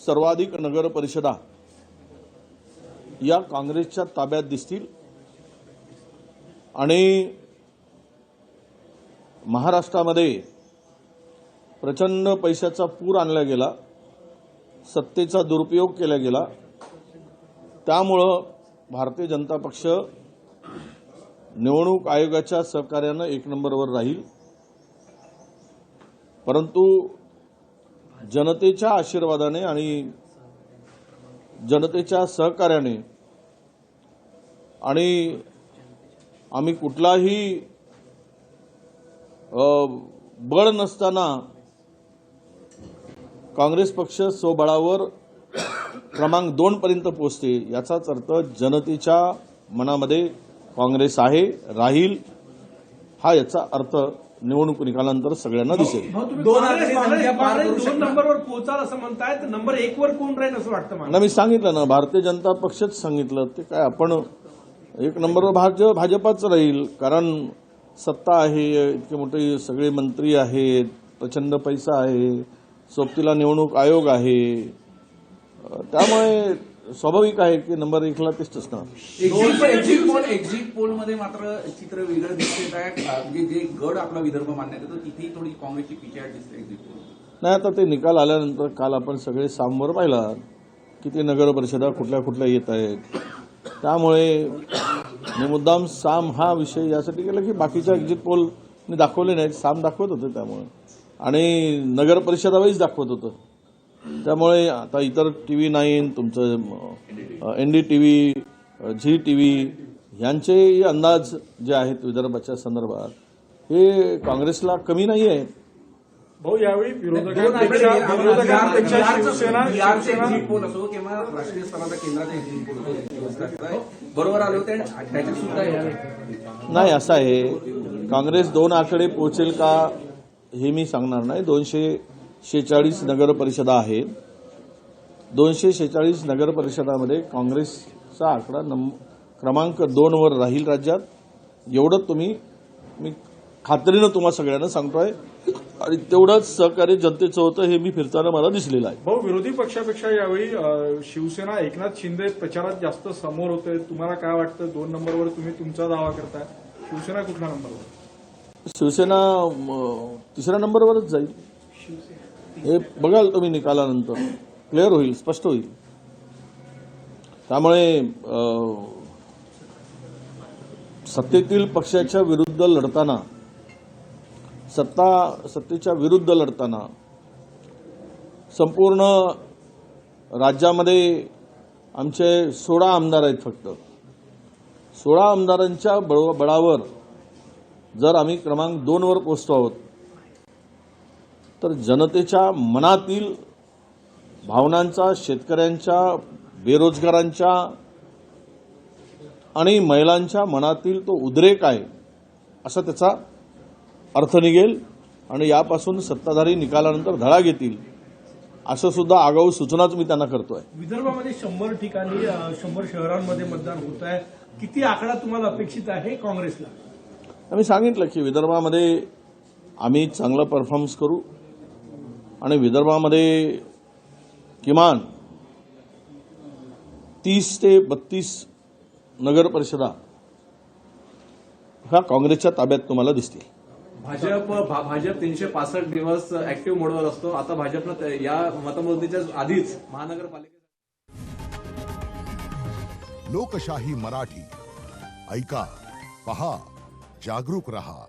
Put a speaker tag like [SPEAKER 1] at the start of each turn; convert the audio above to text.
[SPEAKER 1] सर्वाधिक नगर परिषदा या काँग्रेसच्या ताब्यात दिसतील आणि महाराष्ट्रामध्ये प्रचंड पैशाचा पूर आणला गेला, सत्तेचा दुरुपयोग केला गेला। त्यामुळे भारतीय जनता पक्ष निवडणूक आयोगाच्या सहकार्याने एक नंबरवर राहील। परंतु जनतेच्या आशीर्वादाने आणि जनतेच्या सहकार्याने आणि आम्ही कुठलाही बळ नसताना काँग्रेस पक्ष स्वबळावर क्रमांक 2 पर्यंत पोहोचते, याचाच अर्थ जनतेच्या मनामध्ये काँग्रेस आहे, राहील, हा याचा अर्थ निवडणूक निकालानंतर सगळ्यांना दिसेल।
[SPEAKER 2] दोन नंबरवर पोहोचाल असं म्हणतायत, नंबर 1 वर कोण राहील असं वाटतं मला?
[SPEAKER 1] मी सांगितलं ना, भारतीय जनता पक्षच सांगितलं, ते काय आपण एक नंबरवर भाजपाच राहील, कारण सत्ता आहे, इतके मोठे सगळे मंत्री आहेत, प्रचंड पैसा आहे, सोबतीला निवडणूक आयोग आहे, त्यामुळे स्वाभाविक आहे की नंबर 1 ला तेच असणार।
[SPEAKER 3] एक्झिट पोल मध्ये मात्र चित्र वेगळं दिसते आहे, म्हणजे जे गड आपला विदर्भ मानण्यात येतो तिथेही थोडी काँग्रेसची पिछाड दिसते एक्झिट पोल।
[SPEAKER 1] नाही, आता ते निकाल आल्यानंतर काल आपण सगळे सामवर पाहिला किती नगर परिषदा कुठल्या कुठल्या येत आहेत। त्यामुळे मी मुद्दाम साम हा विषय यासाठी केला की बाकीच्या एक्झिट पोल मी दाखवले नाहीत, साम दाखवत होते त्यामुळे, आणि नगर परिषदा वाईज दाखवत होतं। त्यामुळे आता इतर TV9, तुमचं NDTV, झी TV यांचे अंदाज जे आहेत विदर्भाच्या संदर्भात हे काँग्रेसला कमी नाही आहेत।
[SPEAKER 2] भाऊ, यावेळी विरोधकांपेक्षा शिवसेना
[SPEAKER 3] एक्झिट पोल असो किंवा राष्ट्रीय स्तराचा केंद्राचा एक्झिट पोल बरोबर आले होते, त्याच्यात सुद्धा
[SPEAKER 1] नाही, असं आहे, काँग्रेस 2 आकडे पोहोचेल का हे मी सांगणार नाही। 246 नगर परिषदा आहेत, 246 नगर परिषदामध्ये काँग्रेसचा आकडा क्रमांक 2 वर राहील राज्यात, एवढं मी खात्रीनं तुम्हा सगळ्यांना सांगतोय, आणि तेवढंच सहकार्य जनतेचं होतं हे मी फिरताना मला दिसलेलं आहे।
[SPEAKER 2] भाऊ, विरोधी पक्षापेक्षा यावेळी शिवसेना एकनाथ शिंदे प्रचारात जास्त समोर होते, तुम्हाला काय वाटतं? 2 नंबरवर तुम्ही तुमचा दावा करताय, शिवसेना कुठल्या नंबरवर?
[SPEAKER 1] शिवसेना 3ऱ्या नंबरवरच जाईल, हे बघाल तुम्ही निकालानंतर क्लिअर होईल, स्पष्ट होईल। त्यामुळे सत्तेतील पक्षाच्या विरुद्ध लढताना, सत्तेच्या विरुद्ध लढताना संपूर्ण राज्यामध्ये आमचे 16 आमदार आहेत फक्त, 16 आमदारांच्या बळावर जर आम्ही क्रमांक 2 वर पोहोचतो आहोत तर जनतेच्या मनातील भावनांचा, शेतकऱ्यांच्या, बेरोजगारांच्या आणि महिलांच्या मनातील तो उद्रेक आहे असा त्याचा अर्थ निघेल, आणि यापासून सत्ताधारी निकालानंतर धडा घेतील असं सुद्धा आगाऊ सूचनाच मी त्यांना करतोय।
[SPEAKER 2] विदर्भामध्ये 100 ठिकाणी 100 शहरांमध्ये मतदान होत आहे, किती आकडा तुम्हाला अपेक्षित आहे काँग्रेसला?
[SPEAKER 1] आम्ही सांगितलं की विदर्भामध्ये आम्ही चांगला परफॉर्मन्स करू आणि विदर्भामध्ये किमान 30 ते 32 नगर परिषदा ह्या काँग्रेसच्या ताब्यात तुम्हाला दिसतील।
[SPEAKER 4] भाजप 365 दिवस ऍक्टिव्ह मोडवर असतो, आता भाजपनं या मतमोजणीच्या आधीच महानगरपालिका
[SPEAKER 5] लोकशाही मराठी ऐका, पहा, जागरूक रहा।